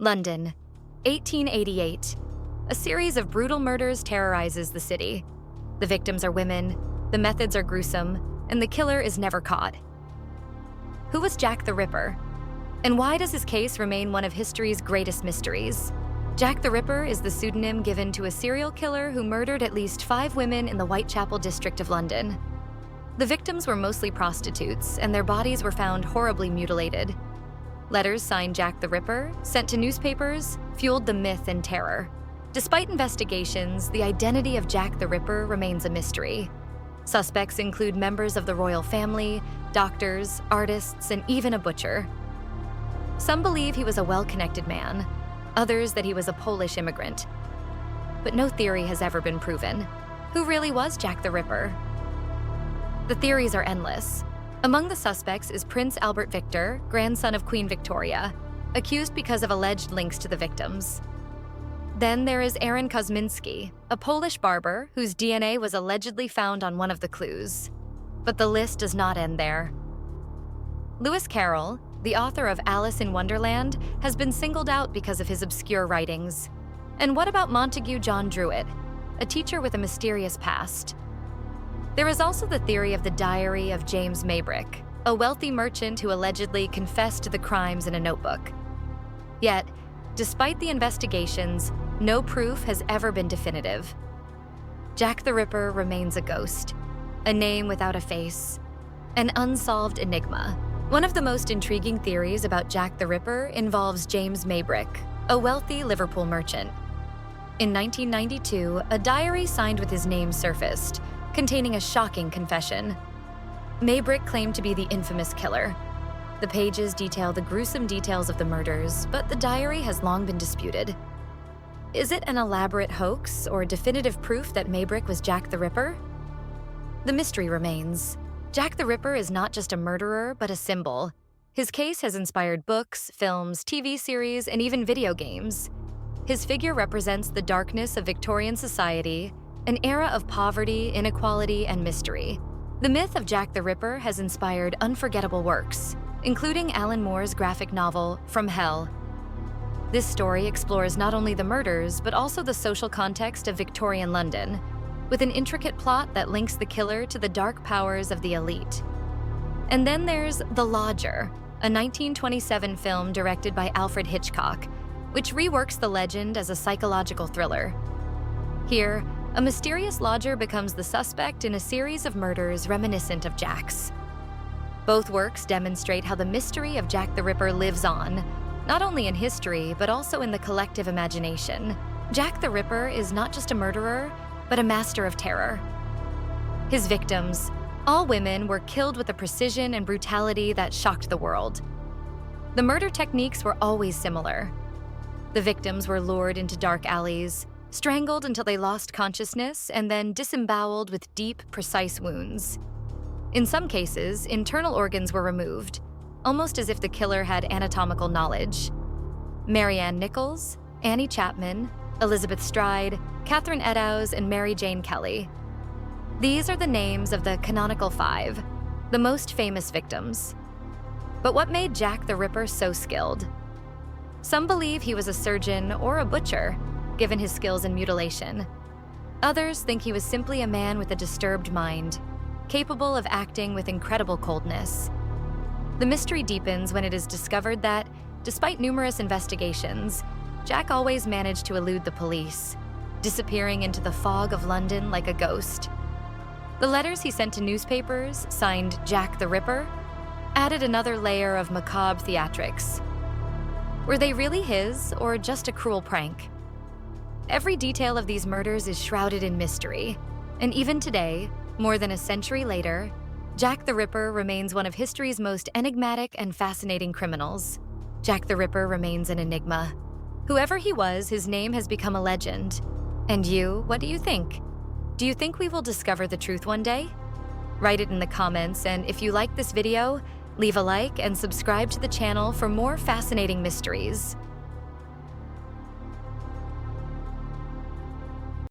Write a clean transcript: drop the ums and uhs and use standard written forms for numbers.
London, 1888. A series of brutal murders terrorizes the city. The victims are women, the methods are gruesome, and the killer is never caught. Who was Jack the Ripper? And why does his case remain one of history's greatest mysteries? Jack the Ripper is the pseudonym given to a serial killer who murdered at least 5 women in the Whitechapel district of London. The victims were mostly prostitutes, and their bodies were found horribly mutilated. Letters signed Jack the Ripper, sent to newspapers, fueled the myth and terror. Despite investigations, the identity of Jack the Ripper remains a mystery. Suspects include members of the royal family, doctors, artists, and even a butcher. Some believe he was a well-connected man, others that he was a Polish immigrant. But no theory has ever been proven. Who really was Jack the Ripper? The theories are endless. Among the suspects is Prince Albert Victor, grandson of Queen Victoria, accused because of alleged links to the victims. Then there is Aaron Kosminski, a Polish barber whose DNA was allegedly found on one of the clues. But the list does not end there. Lewis Carroll, the author of Alice in Wonderland, has been singled out because of his obscure writings. And what about Montague John Druitt, a teacher with a mysterious past? There is also the theory of the diary of James Maybrick, a wealthy merchant who allegedly confessed to the crimes in a notebook. Yet, despite the investigations, no proof has ever been definitive. Jack the Ripper remains a ghost, a name without a face, an unsolved enigma. One of the most intriguing theories about Jack the Ripper involves James Maybrick, a wealthy Liverpool merchant. In 1992, a diary signed with his name surfaced, containing a shocking confession. Maybrick claimed to be the infamous killer. The pages detail the gruesome details of the murders, but the diary has long been disputed. Is it an elaborate hoax or definitive proof that Maybrick was Jack the Ripper? The mystery remains. Jack the Ripper is not just a murderer, but a symbol. His case has inspired books, films, TV series, and even video games. His figure represents the darkness of Victorian society, an era of poverty, inequality, and mystery. The myth of Jack the Ripper has inspired unforgettable works, including Alan Moore's graphic novel, From Hell. This story explores not only the murders, but also the social context of Victorian London, with an intricate plot that links the killer to the dark powers of the elite. And then there's The Lodger, a 1927 film directed by Alfred Hitchcock, which reworks the legend as a psychological thriller. Here, a mysterious lodger becomes the suspect in a series of murders reminiscent of Jack's. Both works demonstrate how the mystery of Jack the Ripper lives on, not only in history, but also in the collective imagination. Jack the Ripper is not just a murderer, but a master of terror. His victims, all women, were killed with a precision and brutality that shocked the world. The murder techniques were always similar. The victims were lured into dark alleys, strangled until they lost consciousness, and then disemboweled with deep, precise wounds. In some cases, internal organs were removed, almost as if the killer had anatomical knowledge. Marianne Nichols, Annie Chapman, Elizabeth Stride, Catherine Eddowes, and Mary Jane Kelly. These are the names of the canonical 5, the most famous victims. But what made Jack the Ripper so skilled? Some believe he was a surgeon or a butcher, given his skills in mutilation. Others think he was simply a man with a disturbed mind, capable of acting with incredible coldness. The mystery deepens when it is discovered that, despite numerous investigations, Jack always managed to elude the police, disappearing into the fog of London like a ghost. The letters he sent to newspapers, signed Jack the Ripper, added another layer of macabre theatrics. Were they really his, or just a cruel prank? Every detail of these murders is shrouded in mystery, and even today, more than a century later, Jack the Ripper remains one of history's most enigmatic and fascinating criminals. Jack the Ripper remains an enigma. Whoever he was, his name has become a legend. And you, what do you think? Do you think we will discover the truth one day? Write it in the comments, and if you like this video, leave a like and subscribe to the channel for more fascinating mysteries.